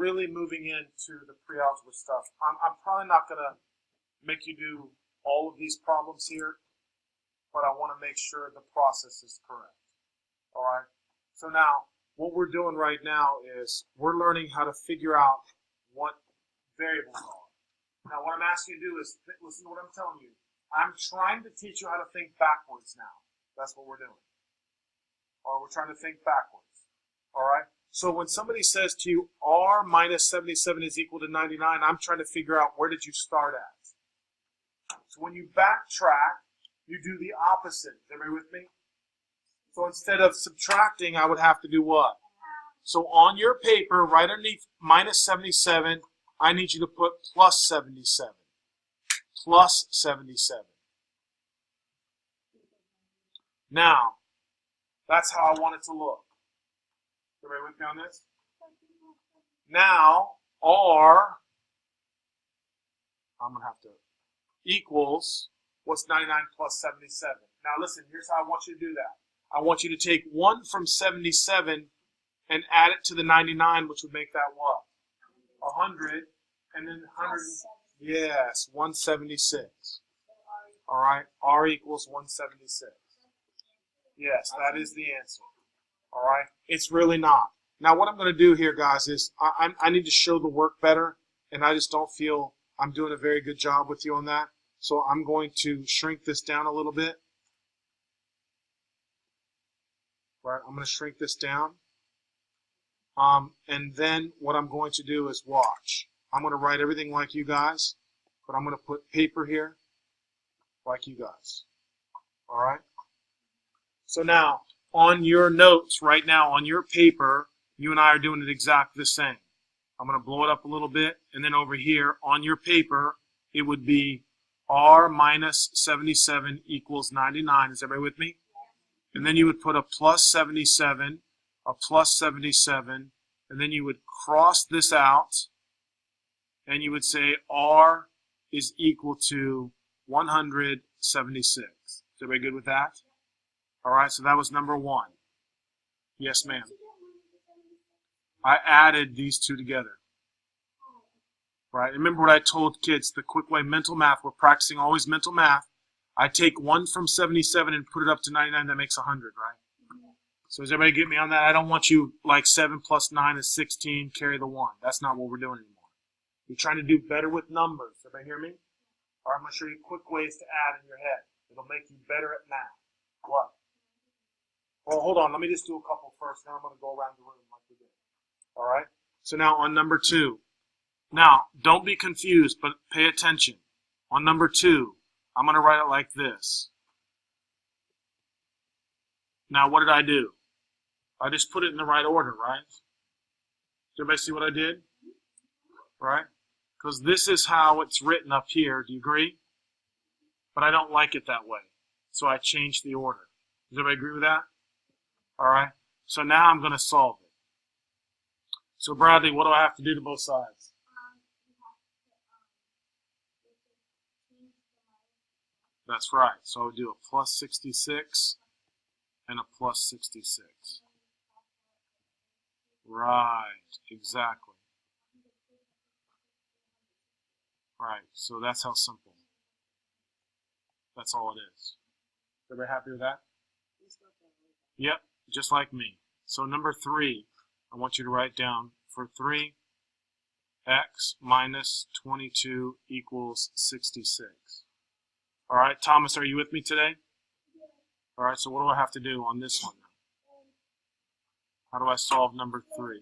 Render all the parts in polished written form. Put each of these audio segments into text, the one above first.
really moving into the pre-algebra stuff. I'm probably not going to make you do all of these problems here, but I want to make sure the process is correct. All right? So now, what we're doing right now is we're learning how to figure out what variables are. Now, what I'm asking you to do is, listen to what I'm telling you. I'm trying to teach you how to think backwards now. That's what we're doing. Or we're trying to think backwards. All right? So when somebody says to you, R minus 77 is equal to 99, I'm trying to figure out where did you start at. So when you backtrack, you do the opposite. Is everybody with me? So instead of subtracting, I would have to do what? So on your paper, right underneath minus 77, I need you to put plus 77. Plus 77. Now, that's how I want it to look. Everybody with me on this? Now, R, I'm going to have to, equals, what's 99 plus 77? Now listen, here's how I want you to do that. I want you to take 1 from 77 and add it to the 99, which would make that what? 100, and then 100, yes, 176. All right, R equals 176. Yes, that is the answer. All right, it's really not. Now what I'm going to do here, guys, is I need to show the work better, and I just don't feel I'm doing a very good job with you on that. So I'm going to shrink this down a little bit. Right, I'm going to shrink this down. And then what I'm going to do is watch. I'm going to write everything like you guys, but I'm going to put paper here like you guys. All right? So now, on your notes right now, on your paper, you and I are doing it exactly the same. I'm going to blow it up a little bit, and then over here on your paper, it would be R minus 77 equals 99. Is everybody with me? And then you would put a plus 77, a plus 77, and then you would cross this out, and you would say R is equal to 176. Is everybody good with that? All right, so that was number 1. Yes, ma'am. I added these two together. Right? Remember what I told kids, the quick way mental math. We're practicing always mental math. I take 1 from 77 and put it up to 99. That makes 100, right? So does everybody get me on that? I don't want you like 7 plus 9 is 16, carry the 1. That's not what we're doing anymore. You're trying to do better with numbers. Everybody hear me? All right, I'm going to show you quick ways to add in your head. It'll make you better at math. What? Well, hold on. Let me just do a couple first, then I'm going to go around the room like we did. All right? So now on number 2. Now, don't be confused, but pay attention. On number 2, I'm going to write it like this. Now, what did I do? I just put it in the right order, right? Did everybody see what I did? Right? Because this is how it's written up here. Do you agree? But I don't like it that way. So I changed the order. Does everybody agree with that? All right. So now I'm going to solve it. So Bradley, what do I have to do to both sides? That's right. So I'll do a plus 66 and a plus 66. Right. Exactly. Right. So that's how simple. That's all it is. Everybody happy with that? Yep. Just like me. So number 3, I want you to write down for 3, x minus 22 equals 66. All right, Thomas, are you with me today? All right, so what do I have to do on this one now? How do I solve number 3?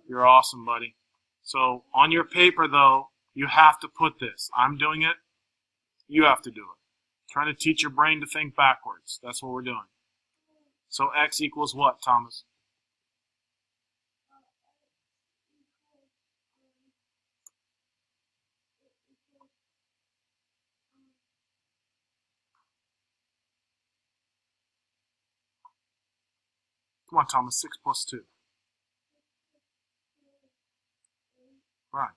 You're awesome, buddy. So on your paper, though, you have to put this. I'm doing it. You have to do it. Trying to teach your brain to think backwards. That's what we're doing. So x equals what, Thomas? Come on, Thomas. 6 plus 2. Right.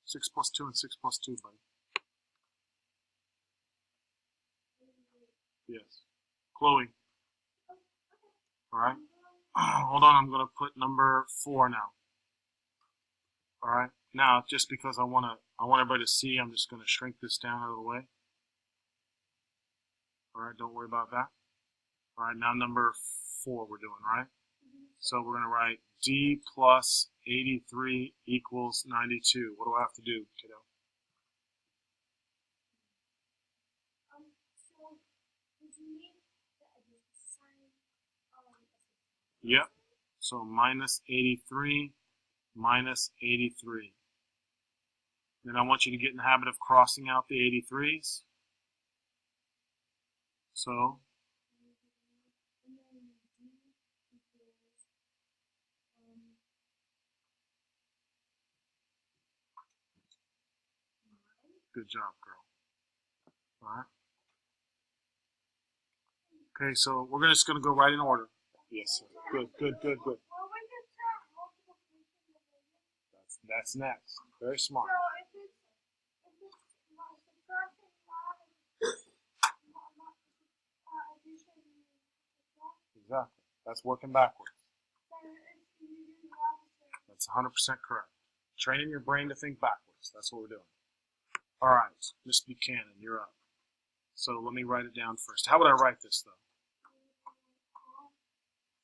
6 plus 2 and 6 plus 2, buddy. Yes. Chloe. All right. Hold on. I'm going to put number 4 now. All right. Now, just because I want everybody to see, I'm just going to shrink this down out of the way. All right. Don't worry about that. All right. Now number 4 we're doing, right? So we're going to write D plus 83 equals 92. What do I have to do, kiddo? Yep. So minus 83 minus 83. Then I want you to get in the habit of crossing out the 83s. So good job, girl. All right. Okay, so we're just going to go right in order. Yes, sir. Good, good, good, good. That's next. Very smart. Exactly. That's working backwards. That's 100% correct. Training your brain to think backwards. That's what we're doing. All right, Miss Buchanan, you're up. So let me write it down first. How would I write this, though?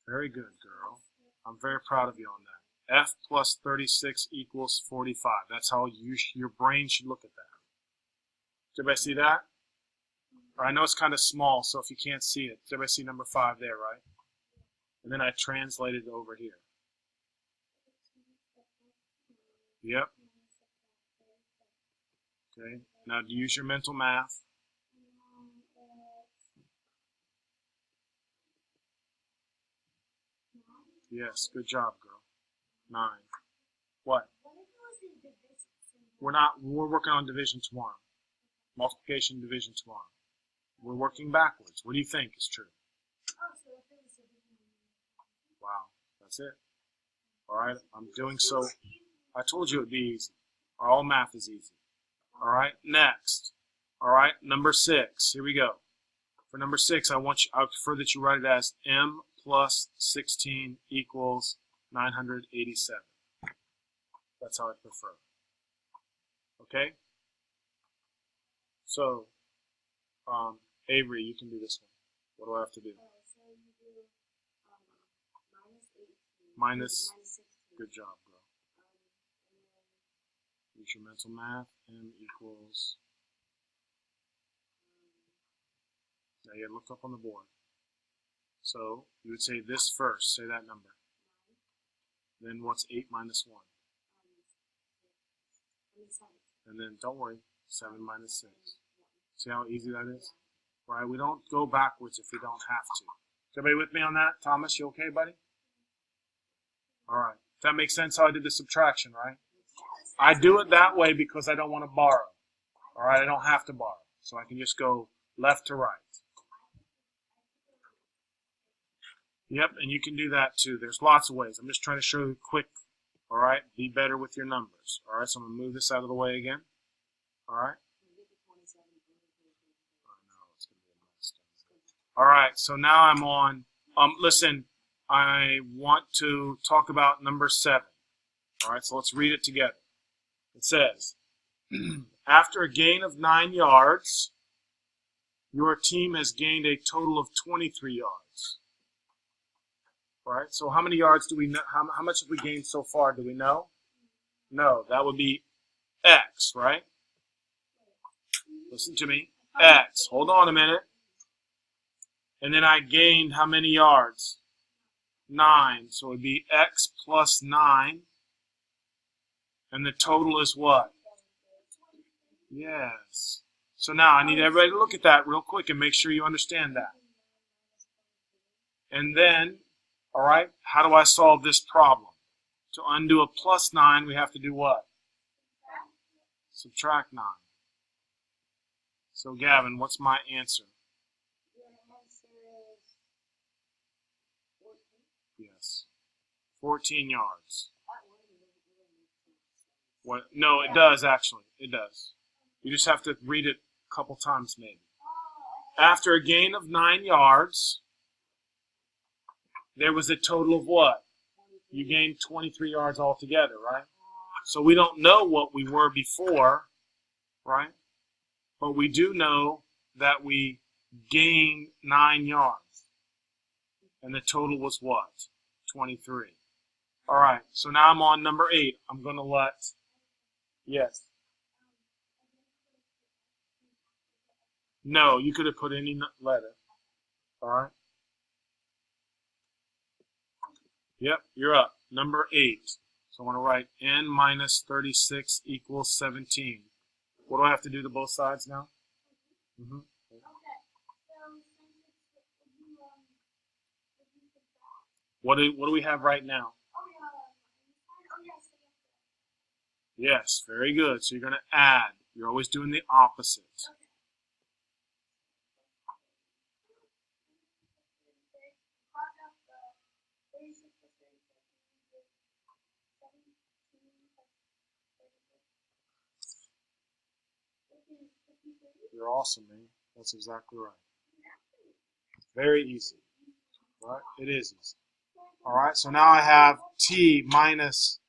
Very good, girl. I'm very proud of you on that. F plus 36 equals 45. That's how your brain should look at that. Did everybody see that? I know it's kind of small, so if you can't see it, did everybody see number 5 there, right? And then I translated it over here. Yep. Okay. Now use your mental math. Yes, good job, girl. 9. What? We're working on division tomorrow. Multiplication, division tomorrow. We're working backwards. What do you think is true? Wow, that's it. All right, I'm doing so. I told you it'd be easy. All math is easy. All right, next. All right, number 6. Here we go. For number 6, I prefer that you write it as M plus 16 equals 987. That's how I prefer. Okay? So, Avery, you can do this one. What do I have to do? Minus. Good job, girl. Use your mental math. M equals. Now you look up on the board. So you would say this first. Say that number. Then what's 8 minus 1? And then don't worry. 7 minus 6. See how easy that is? Right? We don't go backwards if we don't have to. Is everybody with me on that? Thomas, you okay, buddy? All right. Does that make sense how I did the subtraction, right? I do it that way because I don't want to borrow. All right? I don't have to borrow. So I can just go left to right. Yep, and you can do that too. There's lots of ways. I'm just trying to show you quick. All right? Be better with your numbers. All right? So I'm going to move this out of the way again. All right? All right, so now I'm on, listen, I want to talk about number 7. All right, so let's read it together. It says, after a gain of 9 yards, your team has gained a total of 23 yards. All right, so how many yards do we know? How much have we gained so far? Do we know? No, that would be X, right? Listen to me. X. Hold on a minute. And then I gained how many yards? 9. So it would be X plus 9. And the total is what? Yes. So now I need everybody to look at that real quick and make sure you understand that. And then, all right, how do I solve this problem? To undo a plus 9, we have to do what? Subtract 9. So Gavin, what's my answer? Yes. 14 yards. What? No, it does actually. It does. You just have to read it a couple times maybe. After a gain of 9 yards, there was a total of what? You gained 23 yards altogether, right? So we don't know what we were before, right? But we do know that we gained 9 yards. And the total was what? 23. All right, so now I'm on number 8. I'm going to let, yes. No, you could have put any letter. All right. Yep, you're up. Number 8. So I'm going to write n minus 36 equals 17. What do I have to do to both sides now? Mm-hmm. What do we have right now? Yes, very good. So you're going to add. You're always doing the opposite. You're awesome, man. That's exactly right. Very easy. Right? It is easy. All right, so now I have t minus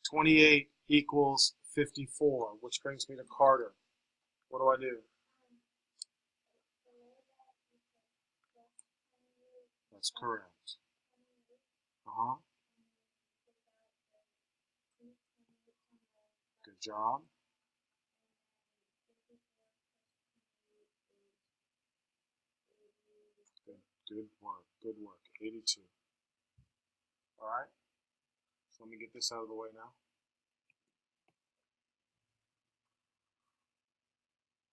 28 equals 54, which brings me to Carter. What do I do? That's correct. Uh-huh. Good job. Good work. Good work. 82. All right. So let me get this out of the way now.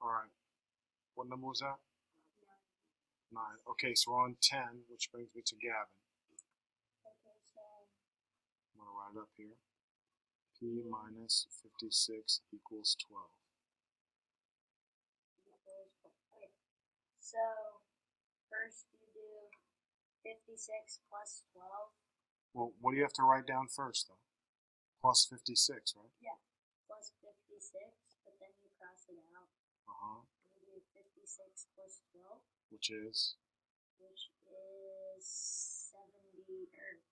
All right. What number was that? 9. Okay, so we're on 10, which brings me to Gavin. I'm going to write it up here. P minus 56 equals 12. So, first you do 56 plus 12. Well, what do you have to write down first, though? Plus 56, right? Yeah, plus 56, but then you cross it out. Uh-huh. And you do 56 plus 12. Which is? Which is 70, or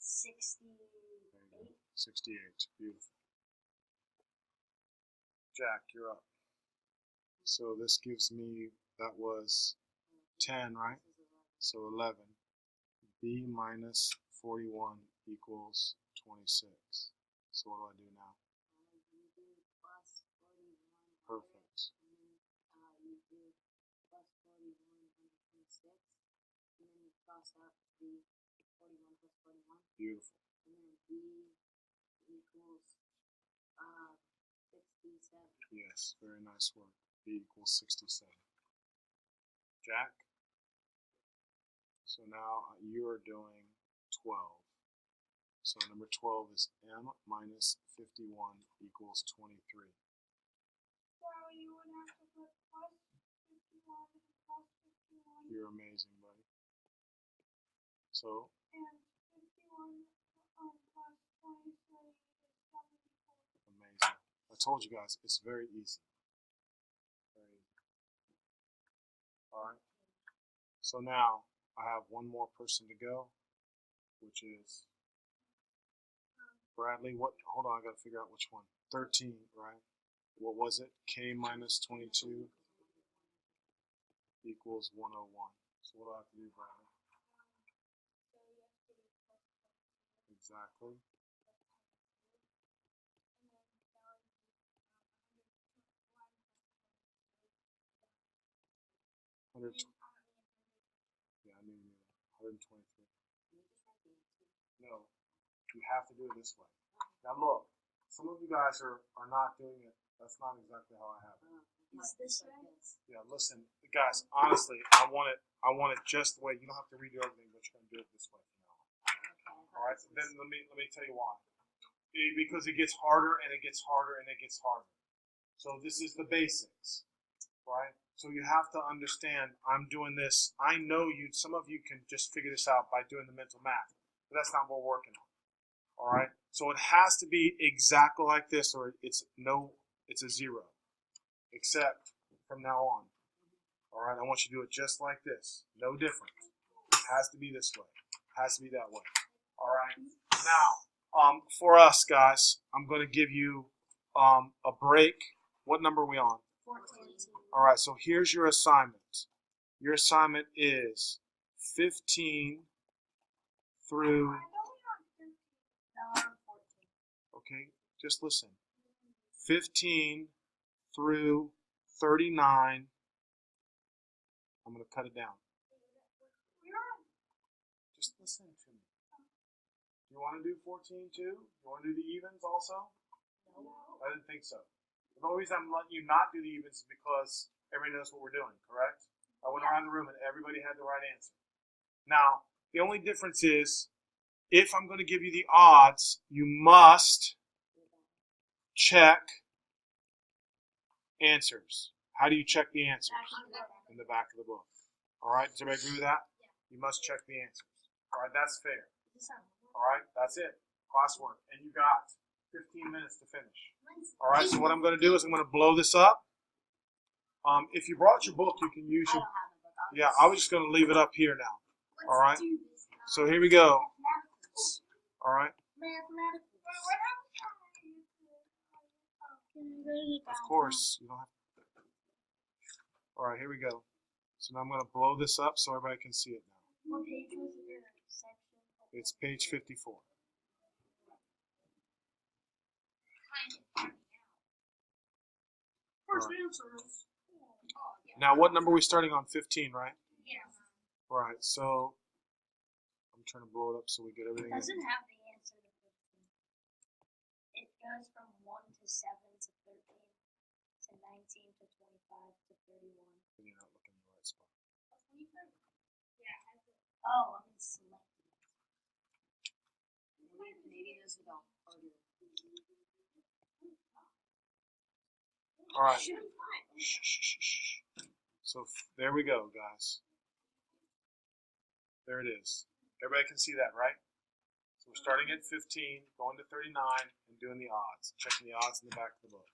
68. 68. Beautiful. Jack, you're up. So this gives me, that was 10, right? So 11. B minus 41 equals 26. So what do I do now? You do plus 41. Perfect. And then you do plus 41 under 26. And then you cross out the 41 plus 41. Beautiful. And then B equals 67. Yes, very nice work. B equals 67. Jack? So now you are doing 12. So number 12 is M minus 51 equals 23. So you would have to put plus 51 and plus 51. You're amazing, buddy. So? And 51 plus 23 is 74. Amazing. I told you guys, it's very easy. Very easy. Alright. So now I have one more person to go, which is Bradley. What? Hold on, I gotta figure out which one. 13, right? What was it? K minus 22 equals 101. So what do I have to do, Bradley? Exactly. Yeah, I knew you knew that. 123. No, you have to do it this way. Now look, some of you guys are not doing it. That's not exactly how I have it. Is this right? Yeah, listen, guys, honestly, I want it just the way. You don't have to redo everything, but you're gonna do it this way from now on. All right, then let me tell you why. Because it gets harder and it gets harder and it gets harder. So this is the basics, right? So you have to understand, I'm doing this. I know some of you can just figure this out by doing the mental math, but that's not what we're working on. All right. So it has to be exactly like this, or it's a 0. Except from now on. All right, I want you to do it just like this. No different. It has to be this way. It has to be that way. All right. Now, for us guys, I'm going to give you a break. What number are we on? 14. All right. So here's your assignment. Your assignment is 15 through. No, I'm 14. Okay, just listen. 15 through 39. I'm going to cut it down. Just listen to me. You want to do 14 too? You want to do the evens also? No. I didn't think so. The only reason I'm letting you not do the evens is because everybody knows what we're doing, correct? I went around the room and everybody had the right answer. Now, the only difference is, if I'm going to give you the odds, you must check answers. How do you check the answers? In the back of the book. All right, does everybody agree with that? You must check the answers. All right, that's fair. All right, that's it. Classwork. And you got 15 minutes to finish. All right, so what I'm going to do is I'm going to blow this up. If you brought your book, you can use your... Yeah, I was just going to leave it up here now. All right, so here we go. All right. Of course, you don't have to. All right, here we go. So now I'm going to blow this up so everybody can see it now. What page was it in? Section? It's page 54. First Right. answers. Now, what number are we starting on? 15, right? Yeah. All right, so I'm trying to blow it up so we get everything It doesn't in. have the answer to 15. It goes from 1 to 7 to 13 to 19 to 25 to 31. You're not looking in the right spot. Oh, I'm selecting it. Maybe those are the harder. All right. Should be fine. Shh, shh, shh, shh. So there we go, guys. There it is. Everybody can see that, right? So we're starting at 15, going to 39, and doing the odds. Checking the odds in the back of the book.